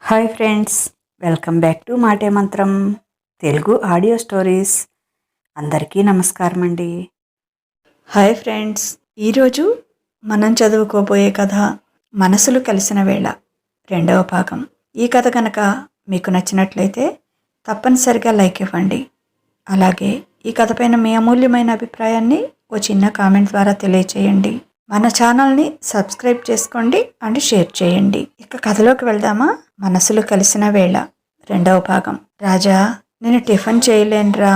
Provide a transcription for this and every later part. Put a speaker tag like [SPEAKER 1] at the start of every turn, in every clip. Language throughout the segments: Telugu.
[SPEAKER 1] Hi friends, welcome back to మాటే మంత్రం తెలుగు ఆడియో స్టోరీస్. అందరికీ నమస్కారం అండి. హాయ్ ఫ్రెండ్స్, ఈరోజు మనం చదువుకోబోయే కథ మనసులు కలిసిన వేళ రెండవ భాగం. ఈ కథ కనుక మీకు నచ్చినట్లయితే తప్పనిసరిగా లైక్ ఇవ్వండి. అలాగే ఈ కథ పైన మీ అమూల్యమైన అభిప్రాయాన్ని ఓ చిన్న కామెంట్ ద్వారా తెలియచేయండి. మన ఛానల్ని సబ్స్క్రైబ్ చేసుకోండి అండ్ షేర్ చేయండి. ఇక కథలోకి వెళ్దామా? మనసులు కలిసిన వేళ రెండవ భాగం. రాజా, నేను టిఫిన్ చేయలేనురా,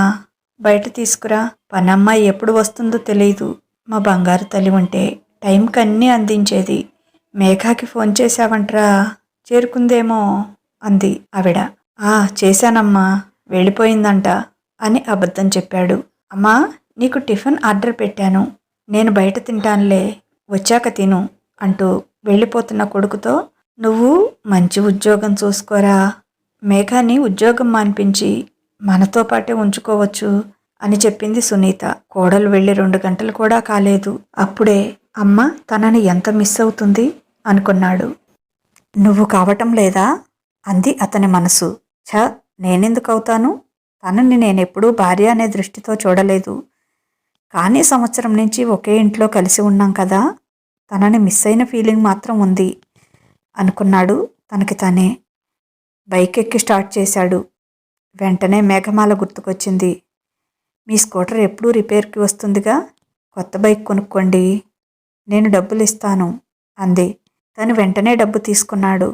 [SPEAKER 1] బయట తీసుకురా. పనమ్మాయి ఎప్పుడు వస్తుందో తెలియదు. మా బంగారు తల్లి ఉంటే టైంకి అన్నీ అందించేది. మేఘాకి ఫోన్ చేశావంట్రా, చేరుకుందేమో అంది ఆవిడ. చేశానమ్మా, వెళ్ళిపోయిందంట అని అబద్ధం చెప్పాడు. అమ్మా, నీకు టిఫిన్ ఆర్డర్ పెట్టాను, నేను బయట తింటానులే, వచ్చాక తిను అంటూ వెళ్ళిపోతున్న కొడుకుతో, నువ్వు మంచి ఉద్యోగం చూసుకోరా, మేఘాని ఉద్యోగం మాన్పించి మనతో పాటే ఉంచుకోవచ్చు అని చెప్పింది సునీత. కోడలు వెళ్ళి 2 గంటలు కూడా కాలేదు. అప్పుడే అమ్మ తనని ఎంత మిస్ అవుతుంది అనుకున్నాడు. నువ్వు కావటం లేదా అంది అతని మనసు. నేనెందుకు అవుతాను? తనని నేనెప్పుడూ భార్య అనే దృష్టితో చూడలేదు. కానీ సంవత్సరం నుంచి ఒకే ఇంట్లో కలిసి ఉన్నాం కదా, తనని మిస్ అయిన ఫీలింగ్ మాత్రం ఉంది అనుకున్నాడు తనకి తానే. బైక్ ఎక్కి స్టార్ట్ చేశాడు. వెంటనే మేఘమాల గుర్తుకొచ్చింది. మీ స్కూటర్ ఎప్పుడూ రిపేర్కి వస్తుందిగా, కొత్త బైక్ కొనుక్కోండి, నేను డబ్బులు ఇస్తాను అంది. తను వెంటనే డబ్బు తీసుకున్నాడు,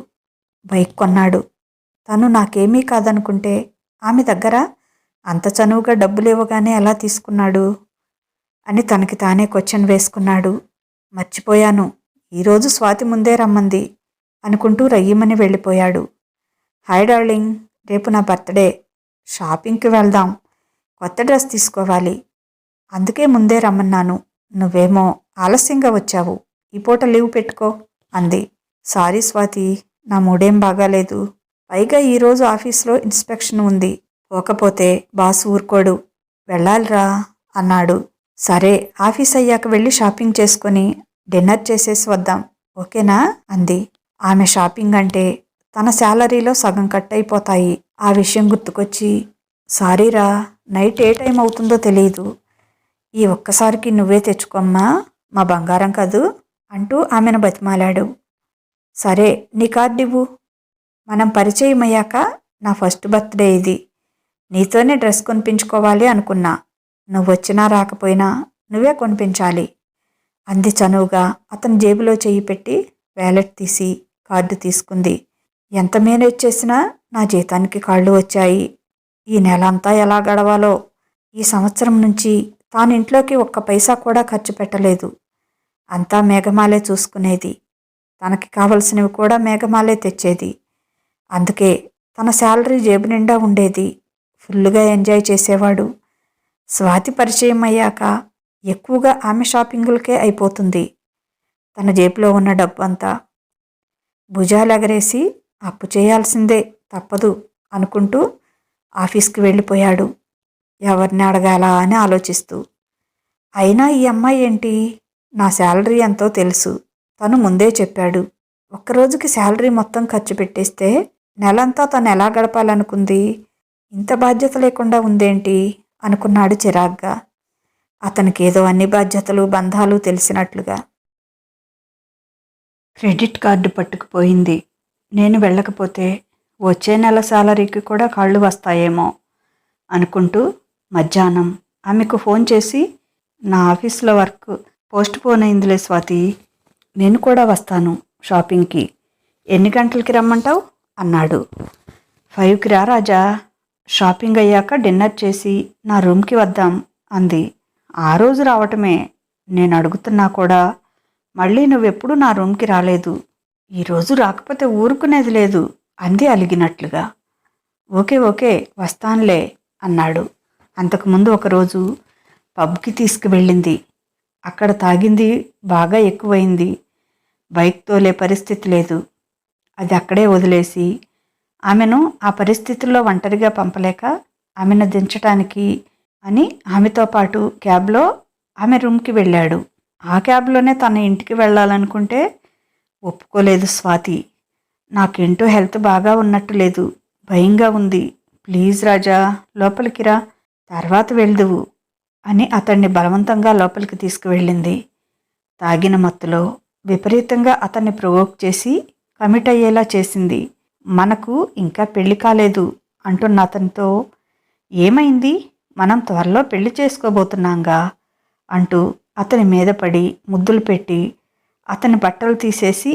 [SPEAKER 1] బైక్ కొన్నాడు. తను నాకేమీ కాదనుకుంటే ఆమె దగ్గర అంత చనువుగా డబ్బులు ఇవ్వగానే ఎలా తీసుకున్నాడు అని తనకి తానే క్వశ్చన్ వేసుకున్నాడు. మర్చిపోయాను, ఈరోజు స్వాతి ముందే రమ్మంది అనుకుంటూ రయ్యమని వెళ్ళిపోయాడు. హాయ్ డార్లింగ్, రేపు నా బర్త్డే, షాపింగ్కి వెళ్దాం, కొత్త డ్రెస్ తీసుకోవాలి, అందుకే ముందే రమ్మన్నాను. నువ్వేమో ఆలస్యంగా వచ్చావు, ఈ పూట లీవ్ పెట్టుకో అంది. సారీ స్వాతి, నా మూడేం బాగాలేదు, పైగా ఈరోజు ఆఫీస్లో ఇన్స్పెక్షన్ ఉంది, పోకపోతే బాస్ ఊరుకోడు, వెళ్ళాలిరా అన్నాడు. సరే, ఆఫీస్ అయ్యాక వెళ్ళి షాపింగ్ చేసుకొని డిన్నర్ చేసేసి వద్దాం, ఓకేనా అంది. ఆమె షాపింగ్ అంటే తన శాలరీలో సగం కట్ అయిపోతాయి. ఆ విషయం గుర్తుకొచ్చి, సారీరా, నైట్ ఏ టైం అవుతుందో తెలియదు, ఈ ఒక్కసారికి నువ్వే తెచ్చుకోమ్మా, మా బంగారం కదూ అంటూ ఆమెను బతిమాలాడు. సరే, నీ కార్డు ఇవ్వు, మనం పరిచయం అయ్యాక నా ఫస్ట్ బర్త్డే ఇది, నీతోనే డ్రెస్ కొనిపించుకోవాలి అనుకున్నా, నువ్వొచ్చినా రాకపోయినా నువ్వే కొనిపించాలి అంది చనువుగా. అతని జేబులో చెయ్యి పెట్టి వ్యాలెట్ తీసి కార్డు తీసుకుంది. ఎంత మేనేజ్ చేసినా నా జీతానికి కాళ్ళు వచ్చాయి. ఈ నెల అంతా ఎలా గడవాలో. ఈ సంవత్సరం నుంచి తాను ఇంట్లోకి ఒక్క పైసా కూడా ఖర్చు పెట్టలేదు. అంతా మేఘమాలే చూసుకునేది. తనకి కావలసినవి కూడా మేఘమాలే తెచ్చేది. అందుకే తన శాలరీ జేబు నిండా ఉండేది. ఫుల్లుగా ఎంజాయ్ చేసేవాడు. స్వాతి పరిచయం అయ్యాక ఎక్కువగా ఆమె షాపింగులకే అయిపోతుంది. తన జేబులో ఉన్న డబ్బు అంతా భుజాలెగరేసి అప్పు చేయాల్సిందే, తప్పదు అనుకుంటూ ఆఫీస్కి వెళ్ళిపోయాడు, ఎవరిని అడగాలా అని ఆలోచిస్తూ. అయినా ఈ అమ్మాయి ఏంటి, నా శాలరీ ఎంతో తెలుసు, తను ముందే చెప్పాడు. ఒక్కరోజుకి శాలరీ మొత్తం ఖర్చు పెట్టేస్తే నెలంతా తను ఎలా గడపాలనుకుంది, ఇంత బాధ్యత లేకుండా ఉందేంటి అనుకున్నాడు చిరాగ్గా. అతనికి ఏదో అన్ని బాధ్యతలు బంధాలు తెలిసినట్లుగా. క్రెడిట్ కార్డు పట్టుకుపోయింది, నేను వెళ్ళకపోతే వచ్చే నెల శాలరీకి కూడా కాళ్ళు వస్తాయేమో అనుకుంటూ మధ్యాహ్నం ఆమెకు ఫోన్ చేసి, నా ఆఫీస్లో వర్క్ పోస్ట్ పోన్ అయిందిలే స్వాతి, నేను కూడా వస్తాను షాపింగ్కి, ఎన్ని గంటలకి రమ్మంటావు అన్నాడు. 5కి రా రాజా, షాపింగ్ అయ్యాక డిన్నర్ చేసి నా రూమ్కి వద్దాం అంది. ఆ రోజు రావటమే, నేను అడుగుతున్నా కూడా మళ్ళీ నువ్వెప్పుడు నా రూమ్కి రాలేదు, ఈరోజు రాకపోతే ఊరుకునేది లేదు అంది అలిగినట్లుగా. ఓకే ఓకే వస్తానులే అన్నాడు. అంతకుముందు ఒకరోజు పబ్కి తీసుకువెళ్ళింది. అక్కడ తాగింది బాగా ఎక్కువైంది. బైక్ తోలే పరిస్థితి లేదు. అది అక్కడే వదిలేసి ఆమెను ఆ పరిస్థితుల్లో ఒంటరిగా పంపలేక ఆమెను దించటానికి అని ఆమెతో పాటు క్యాబ్లో ఆమె రూమ్కి వెళ్ళాడు. ఆ క్యాబ్లోనే తన ఇంటికి వెళ్ళాలనుకుంటే ఒప్పుకోలేదు స్వాతి. నాకేంటో హెల్త్ బాగా ఉన్నట్టు లేదు, భయంగా ఉంది. ప్లీజ్ రాజా, లోపలికి రా, తర్వాత వెళ్దువు అని అతన్ని బలవంతంగా లోపలికి తీసుకువెళ్ళింది. తాగిన మత్తులో విపరీతంగా అతన్ని ప్రొవోక్ చేసి కమిట్ అయ్యేలా చేసింది. మనకు ఇంకా పెళ్లి కాలేదు అంటున్న అతనితో, ఏమైంది, మనం త్వరలో పెళ్లి చేసుకోబోతున్నాంగా అంటూ అతని మీద పడి ముద్దులు పెట్టి అతని బట్టలు తీసేసి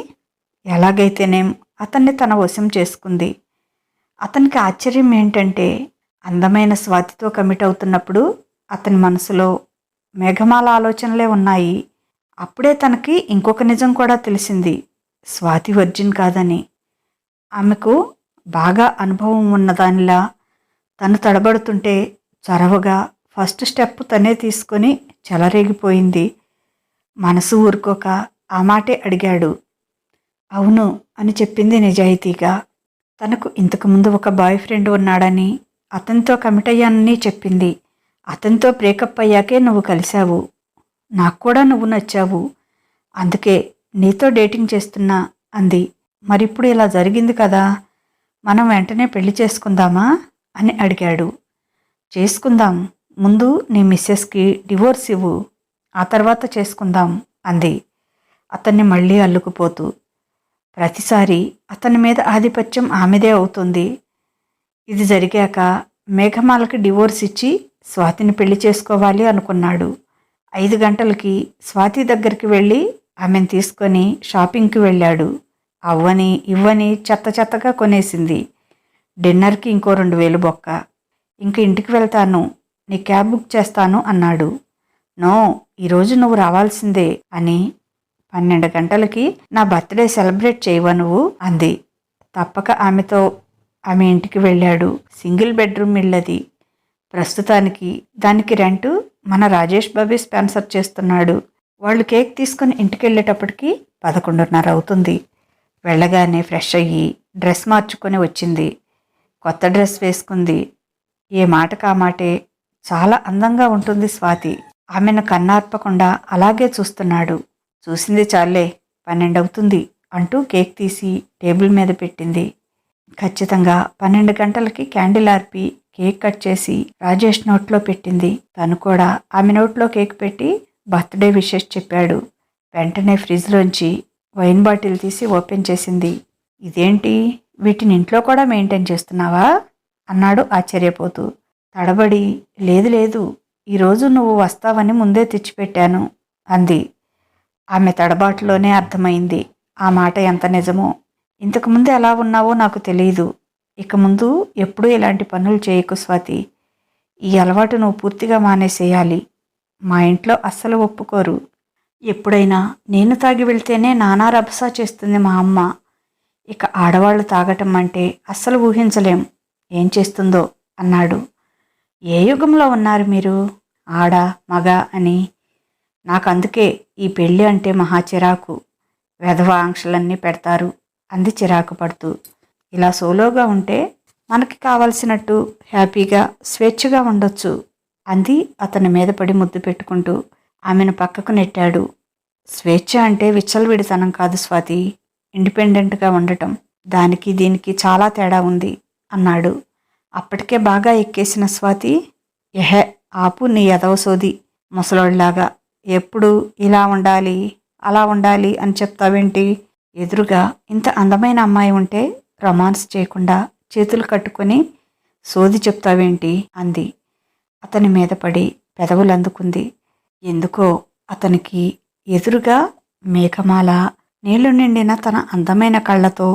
[SPEAKER 1] ఎలాగైతేనేం అతన్ని తన వశం చేసుకుంది. అతనికి ఆశ్చర్యం ఏంటంటే, అందమైన స్వాతితో కమిట్ అవుతున్నప్పుడు అతని మనసులో మేఘమాల ఆలోచనలే ఉన్నాయి. అప్పుడే తనకి ఇంకొక నిజం కూడా తెలిసింది, స్వాతి వర్జిన్ కాదని. ఆమెకు బాగా అనుభవం ఉన్నదానిలా తను తడబడుతుంటే చొరవగా ఫస్ట్ స్టెప్ తనే తీసుకొని చెలరేగిపోయింది. మనసు ఊరుకోక ఆ మాటే అడిగాడు. అవును అని చెప్పింది నిజాయితీగా. తనకు ఇంతకుముందు ఒక బాయ్ ఫ్రెండ్ ఉన్నాడని, అతనితో కమిట్ అయ్యానని చెప్పింది. అతనితో బ్రేకప్ అయ్యాకే నువ్వు కలిశావు. నాకు కూడా నువ్వు నచ్చావు, అందుకే నీతో డేటింగ్ చేస్తున్నా అంది. మరిప్పుడు ఇలా జరిగింది కదా, మనం వెంటనే పెళ్లి చేసుకుందామా అని అడిగాడు. చేసుకుందాం, ముందు నీ మిస్సెస్కి డివోర్స్ ఇవ్వు, ఆ తర్వాత చేసుకుందాం అంది అతన్ని మళ్ళీ అల్లుకుపోతూ. ప్రతిసారి అతని మీద ఆధిపత్యం ఆమెదే అవుతుంది. ఇది జరిగాక మేఘమాలకి డివోర్స్ ఇచ్చి స్వాతిని పెళ్లి చేసుకోవాలి అనుకున్నాడు. 5 గంటలకి స్వాతి దగ్గరికి వెళ్ళి ఆమెను తీసుకొని షాపింగ్కి వెళ్ళాడు. అవ్వని ఇవ్వని చెత్త చెత్తగా కొనేసింది. డిన్నర్కి ఇంకో 2000 బొక్క. ఇంక ఇంటికి వెళ్తాను, నీ క్యాబ్ బుక్ చేస్తాను అన్నాడు. నో, ఈరోజు నువ్వు రావాల్సిందే అని. 12 గంటలకి నా బర్త్డే సెలబ్రేట్ చేయవా నువ్వు అంది. తప్పక ఆమె ఇంటికి వెళ్ళాడు. సింగిల్ బెడ్రూమ్ ఇల్లది. ప్రస్తుతానికి దానికి రెంటు మన రాజేష్ బాబీ స్పాన్సర్ చేస్తున్నాడు. వాళ్ళు కేక్ తీసుకుని ఇంటికి వెళ్ళేటప్పటికి 11:30 అవుతుంది. వెళ్ళగానే ఫ్రెష్ అయ్యి డ్రెస్ మార్చుకొని వచ్చింది. కొత్త డ్రెస్ వేసుకుంది. ఏ మాటకు ఆ మాటే చాలా అందంగా ఉంటుంది స్వాతి. ఆమెను కన్నార్పకుండా అలాగే చూస్తున్నాడు. చూసింది చాలే, 12 అవుతుంది అంటూ కేక్ తీసి టేబుల్ మీద పెట్టింది. ఖచ్చితంగా 12 గంటలకి క్యాండిల్ ఆర్పి కేక్ కట్ చేసి రాజేష్ నోట్లో పెట్టింది. తను కూడా ఆమె నోట్లో కేక్ పెట్టి బర్త్డే విషెస్ చెప్పాడు. వెంటనే ఫ్రిడ్జ్లోంచి వైన్ బాటిల్ తీసి ఓపెన్ చేసింది. ఇదేంటి, వీటిని ఇంట్లో కూడా మెయింటైన్ చేస్తున్నావా అన్నాడు ఆశ్చర్యపోతూ. తడబడి, లేదు లేదు, ఈరోజు నువ్వు వస్తావని ముందే తెచ్చిపెట్టాను అంది. ఆమె తడబాటులోనే అర్థమైంది ఆ మాట ఎంత నిజమో. ఇంతకుముందు ఎలా ఉన్నావో నాకు తెలియదు. ఇక ముందు ఎప్పుడూ ఇలాంటి పనులు చేయకు స్వాతి. ఈ అలవాటు నువ్వు పూర్తిగా మానేసేయాలి. మా ఇంట్లో అస్సలు ఒప్పుకోరు. ఎప్పుడైనా నేను తాగి వెళ్తేనే నానా రభసా చేస్తుంది మా అమ్మ. ఇక ఆడవాళ్ళు తాగటం అంటే అస్సలు ఊహించలేం ఏం చేస్తుందో అన్నాడు. ఏ యుగంలో ఉన్నారు మీరు, ఆడ మగ అని? నాకందుకే ఈ పెళ్ళి అంటే మహా చిరాకు. వెధవ ఆంక్షలన్నీ పెడతారు అంది చిరాకు పడుతూ. ఇలా సోలోగా ఉంటే మనకి కావలసినట్టు హ్యాపీగా స్వేచ్ఛగా ఉండొచ్చు అంది అతని మీద పడి ముద్దు పెట్టుకుంటూ. ఆమెను పక్కకు నెట్టాడు. స్వేచ్ఛ అంటే విచ్చలవిడితనం కాదు స్వాతి, ఇండిపెండెంట్గా ఉండటం. దానికి దీనికి చాలా తేడా ఉంది అన్నాడు. అప్పటికే బాగా ఎక్కేసిన స్వాతి, ఎహె ఆపు నీ ఎదవ సోది, ముసలోళ్ళలాగా ఎప్పుడు ఇలా ఉండాలి అలా ఉండాలి అని చెప్తావేంటి? ఎదురుగా ఇంత అందమైన అమ్మాయి ఉంటే రొమాన్స్ చేయకుండా చేతులు కట్టుకొని సోది చెప్తావేంటి అంది. అతని మీద పడి పెదవులు అందుకుంది. ఎందుకో అతనికి ఎదురుగా మేఘమాల నీళ్లు నిండిన తన అందమైన కళ్ళతో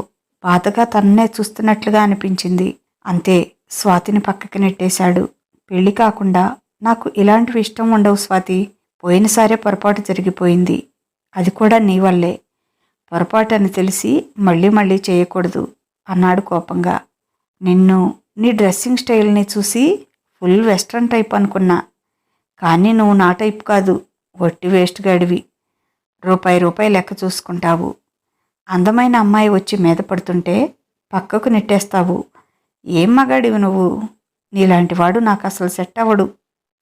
[SPEAKER 1] బాధగా తన్నే చూస్తున్నట్లుగా అనిపించింది. అంతే, స్వాతిని పక్కకి నెట్టేశాడు. పెళ్లి కాకుండా నాకు ఇలాంటివి ఇష్టం ఉండవు స్వాతి. పోయినసారే పొరపాటు జరిగిపోయింది, అది కూడా నీ వల్లే. పొరపాటు అని తెలిసి మళ్ళీ మళ్ళీ చేయకూడదు అన్నాడు కోపంగా. నిన్ను, నీ డ్రెస్సింగ్ స్టైల్ని చూసి ఫుల్ వెస్ట్రన్ టైప్ అనుకున్నా, కానీ నువ్వు నా టైప్ కాదు, వట్టి వేస్ట్ గడివి. రూపాయి లెక్క చూసుకుంటావు. అందమైన అమ్మాయి వచ్చి మీద పడుతుంటే పక్కకు నెట్టేస్తావు. ఏం మగాడివి నువ్వు, నీలాంటి వాడు నాకు అసలు సెట్ అవ్వడు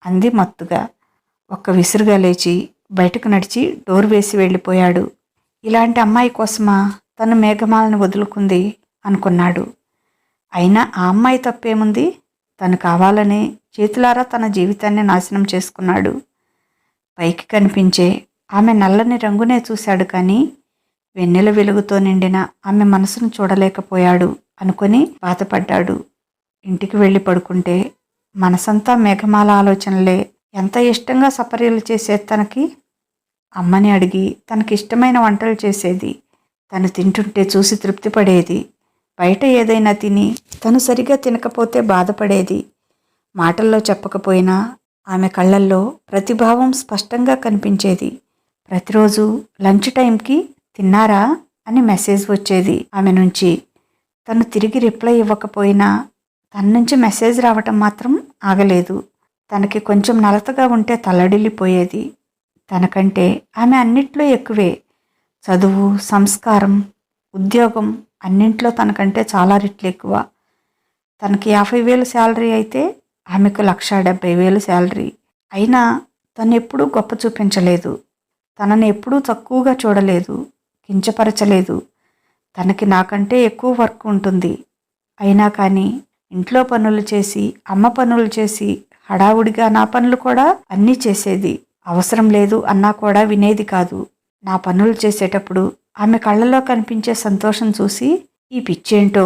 [SPEAKER 1] అంది మత్తుగా. ఒక్క విసురుగా లేచి బయటకు నడిచి డోర్ వేసి వెళ్ళిపోయాడు. ఇలాంటి అమ్మాయి కోసమా తను మేఘమాలను వదులుకుంది అనుకున్నాడు. అయినా ఆ అమ్మాయి తప్పేముంది? తను కావాలని చేతులారా తన జీవితాన్ని నాశనం చేసుకున్నాడు. పైకి కనిపించే ఆమె నల్లని రంగునే చూశాడు, కానీ వెన్నెల వెలుగుతో నిండిన ఆమె మనసును చూడలేకపోయాడు అనుకొని బాధపడ్డాడు. ఇంటికి వెళ్ళి పడుకుంటే మనసంతా మేఘమాల ఆలోచనలే. ఎంత ఇష్టంగా సపర్యలు చేసేది తనకి. అమ్మని అడిగి తనకిష్టమైన వంటలు చేసేది. తను తింటుంటే చూసి తృప్తి పడేది. బయట ఏదైనా తిని తను సరిగా తినకపోతే బాధపడేది. మాటల్లో చెప్పకపోయినా ఆమె కళ్ళల్లో ప్రతిభావం స్పష్టంగా కనిపించేది. ప్రతిరోజు లంచ్ టైంకి తిన్నారా అని మెసేజ్ వచ్చేది ఆమె నుంచి. తను తిరిగి రిప్లై ఇవ్వకపోయినా తన నుంచి మెసేజ్ రావటం మాత్రం ఆగలేదు. తనకి కొంచెం నలతగా ఉంటే తల్లడిల్లిపోయేది. తనకంటే ఆమె అన్నిట్లో ఎక్కువే. చదువు, సంస్కారం, ఉద్యోగం అన్నింట్లో తనకంటే చాలా రెట్లు ఎక్కువ. తనకి 50,000 శాలరీ అయితే ఆమెకు 1,70,000 శాలరీ. అయినా తను ఎప్పుడూ గొప్ప చూపించలేదు. తనని ఎప్పుడూ తక్కువగా చూడలేదు, కించపరచలేదు. తనకి నాకంటే ఎక్కువ వర్క్ ఉంటుంది. అయినా కానీ ఇంట్లో పనులు చేసి, అమ్మ పనులు చేసి, హడావుడిగా నా పనులు కూడా అన్నీ చేసేది. అవసరం లేదు అన్నా కూడా వినేది కాదు. నా పనులు చేసేటప్పుడు ఆమె కళ్ళలో కనిపించే సంతోషం చూసి, ఈ పిచ్చేంటో,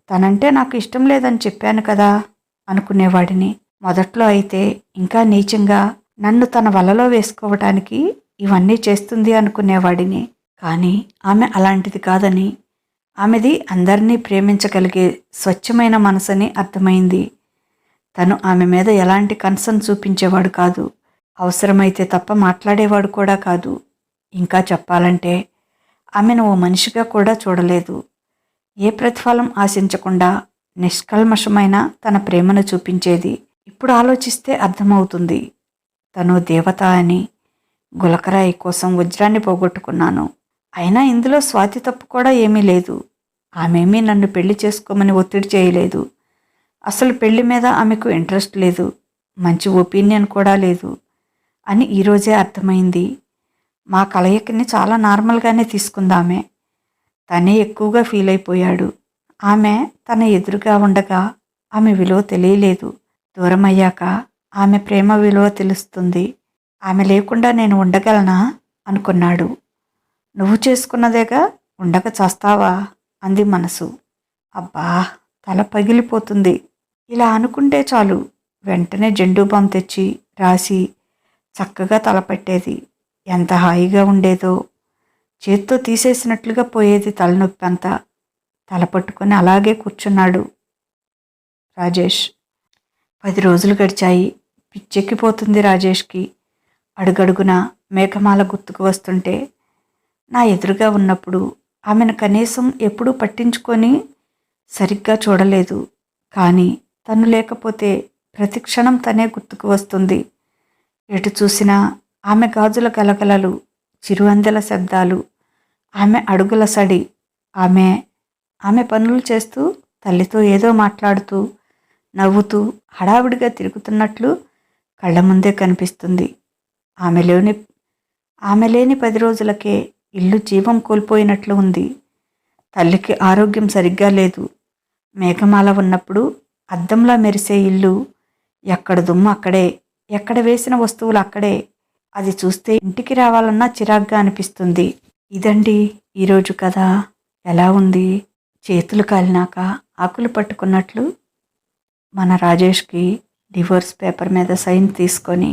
[SPEAKER 1] తనంటే నాకు ఇష్టం లేదని చెప్పాను కదా అనుకునేవాడిని. మొదట్లో అయితే ఇంకా నీచంగా నన్ను తన వలలో వేసుకోవటానికి ఇవన్నీ చేస్తుంది అనుకునేవాడిని. కానీ ఆమె అలాంటిది కాదని, ఆమెది అందరినీ ప్రేమించగలిగే స్వచ్ఛమైన మనసని అర్థమైంది. తను ఆమె మీద ఎలాంటి కన్సర్న్ చూపించేవాడు కాదు. అవసరమైతే తప్ప మాట్లాడేవాడు కూడా కాదు. ఇంకా చెప్పాలంటే ఆమెను ఓ మనిషిగా కూడా చూడలేదు. ఏ ప్రతిఫలం ఆశించకుండా నిష్కల్మషమైన తన ప్రేమను చూపించేది. ఇప్పుడు ఆలోచిస్తే అర్థమవుతుంది. తను దేవత అని. గులకరాయి కోసం వజ్రాన్ని పోగొట్టుకున్నాను. అయినా ఇందులో స్వాతి తప్పు కూడా ఏమీ లేదు. ఆమెమీ నన్ను పెళ్లి చేసుకోమని ఒత్తిడి చేయలేదు. అసలు పెళ్లి మీద ఆమెకు ఇంట్రెస్ట్ లేదు, మంచి ఒపీనియన్ కూడా లేదు అని ఈరోజే అర్థమైంది. మా కలయికని చాలా నార్మల్గానే తీసుకుందామే. తనే ఎక్కువగా ఫీల్ అయిపోయాడు. ఆమె తన ఎదురుగా ఉండగా ఆమె విలువ తెలియలేదు. దూరం అయ్యాక ఆమె ప్రేమ విలువ తెలుస్తుంది. ఆమె లేకుండా నేను ఉండగలనా అనుకున్నాడు. నువ్వు చేసుకున్నదేగా, ఉండక చేస్తావా అంది మనసు. అబ్బా, తల పగిలిపోతుంది. ఇలా అనుకుంటే చాలు, వెంటనే జెండు బాం తెచ్చి రాసి చక్కగా తలపట్టేది. ఎంత హాయిగా ఉండేదో. చేత్తో తీసేసినట్లుగా పోయేది తలనొప్పి అంతా. తల పట్టుకొని అలాగే కూర్చున్నాడు రాజేష్. 10 రోజులు గడిచాయి. పిచ్చెక్కిపోతుంది రాజేష్కి. అడుగడుగున మేఘమాల గుర్తుకు వస్తుంటే, నా ఎదురుగా ఉన్నప్పుడు ఆమెను కనీసం ఎప్పుడూ పట్టించుకొని సరిగ్గా చూడలేదు. కానీ తను లేకపోతే ప్రతి క్షణం తనే గుర్తుకు వస్తుంది. ఎటు చూసినా ఆమె గాజుల గలగలలు, చిరువందెల శబ్దాలు, ఆమె అడుగుల సడి, ఆమె పనులు చేస్తూ, తల్లితో ఏదో మాట్లాడుతూ, నవ్వుతూ, హడావిడిగా తిరుగుతున్నట్లు కళ్ళ ముందే కనిపిస్తుంది. ఆమె లేని 10 రోజులకే ఇల్లు జీవం కోల్పోయినట్లు ఉంది. తల్లికి ఆరోగ్యం సరిగ్గా లేదు. మేఘమాల ఉన్నప్పుడు అద్దంలా మెరిసే ఇల్లు, ఎక్కడ దుమ్ము అక్కడే, ఎక్కడ వేసిన వస్తువులు అక్కడే. అది చూస్తే ఇంటికి రావాలన్నా చిరాగ్గా అనిపిస్తుంది. ఇదండి ఈరోజు కథ. ఎలా ఉంది? చేతులు కాలినాక ఆకులు పట్టుకున్నట్లు మన రాజేష్కి డివోర్స్ పేపర్ మీద సైన్ తీసుకొని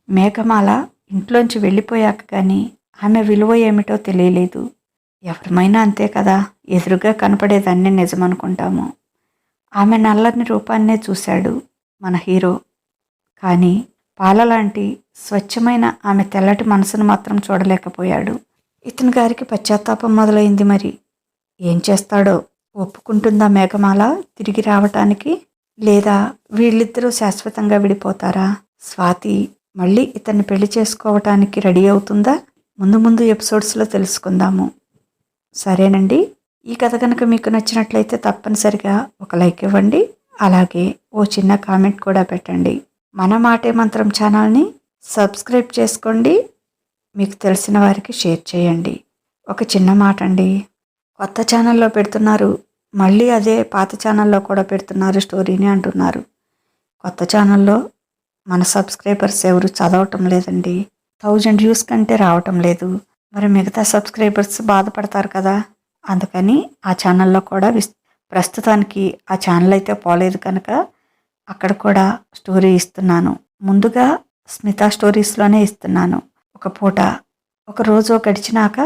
[SPEAKER 1] మేఘమాల ఇంట్లోంచి వెళ్ళిపోయాక కానీ ఆమె విలువ ఏమిటో తెలియలేదు. ఎవరిమైనా అంతే కదా, ఎదురుగా కనపడేదాన్ని నిజమనుకుంటాము. ఆమె నల్లని రూపాన్నే చూశాడు మన హీరో. కానీ పాలలాంటి స్వచ్ఛమైన ఆమె తెల్లటి మనసును మాత్రం చూడలేకపోయాడు. ఇతని గారికి పశ్చాత్తాపం మొదలైంది. మరి ఏం చేస్తాడో? ఒప్పుకుంటుందా మేఘమాల తిరిగి రావటానికి? లేదా వీళ్ళిద్దరూ శాశ్వతంగా విడిపోతారా? స్వాతి మళ్ళీ ఇతన్ని పెళ్లి చేసుకోవటానికి రెడీ అవుతుందా? ముందు ఎపిసోడ్స్లో తెలుసుకుందాము. సరేనండి. ఈ కథ కనుక మీకు నచ్చినట్లయితే తప్పనిసరిగా ఒక లైక్ ఇవ్వండి. అలాగే ఓ చిన్న కామెంట్ కూడా పెట్టండి. మన మాటే మంత్రం ఛానల్ని సబ్స్క్రైబ్ చేసుకోండి. మీకు తెలిసిన వారికి షేర్ చేయండి. ఒక చిన్న మాట అండి, కొత్త ఛానల్లో పెడుతున్నారు, మళ్ళీ అదే పాత ఛానల్లో కూడా పెడుతున్నారు స్టోరీని అంటున్నారు. కొత్త ఛానల్లో మన సబ్స్క్రైబర్స్ ఎవరు చదవటం లేదండి. 1000 వ్యూస్ కంటే రావటం లేదు. మరి మిగతా సబ్స్క్రైబర్స్ బాధపడతారు కదా. అందుకని ఆ ఛానల్లో కూడా ప్రస్తుతానికి ఆ ఛానల్ అయితే పోలేదు కనుక అక్కడ కూడా స్టోరీ ఇస్తున్నాను. ముందుగా స్మిత స్టోరీస్లోనే ఇస్తున్నాను. ఒక పూట ఒక రోజు గడిచినాక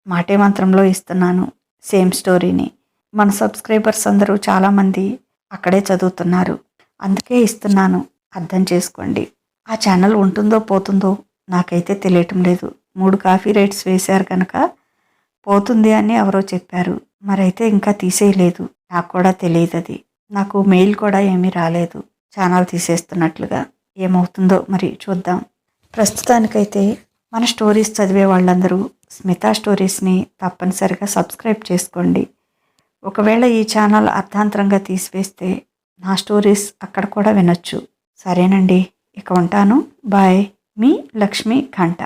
[SPEAKER 1] మాటే మంత్రంలో ఇస్తున్నాను సేమ్ స్టోరీని. మన సబ్స్క్రైబర్స్ అందరూ చాలామంది అక్కడే చదువుతున్నారు, అందుకే ఇస్తున్నాను. అర్థం చేసుకోండి. ఆ ఛానల్ ఉంటుందో పోతుందో నాకైతే తెలియటం లేదు. 3 కాఫీ రైట్స్ వేశారు కనుక పోతుంది అని ఎవరో చెప్పారు. మరైతే ఇంకా తీసేయలేదు. నాకు కూడా తెలియదు. అది నాకు మెయిల్ కూడా ఏమీ రాలేదు ఛానల్ తీసేస్తున్నట్లుగా. ఏమవుతుందో మరి చూద్దాం. ప్రస్తుతానికైతే మన స్టోరీస్ చదివే వాళ్ళందరూ స్మిత స్టోరీస్ని తప్పనిసరిగా సబ్స్క్రైబ్ చేసుకోండి. ఒకవేళ ఈ ఛానల్ అర్ధాంతరంగా తీసివేస్తే నా స్టోరీస్ అక్కడ కూడా వినొచ్చు. సరేనండి, ఇక ఉంటాను. బాయ్. మీ లక్ష్మీ ఘంట.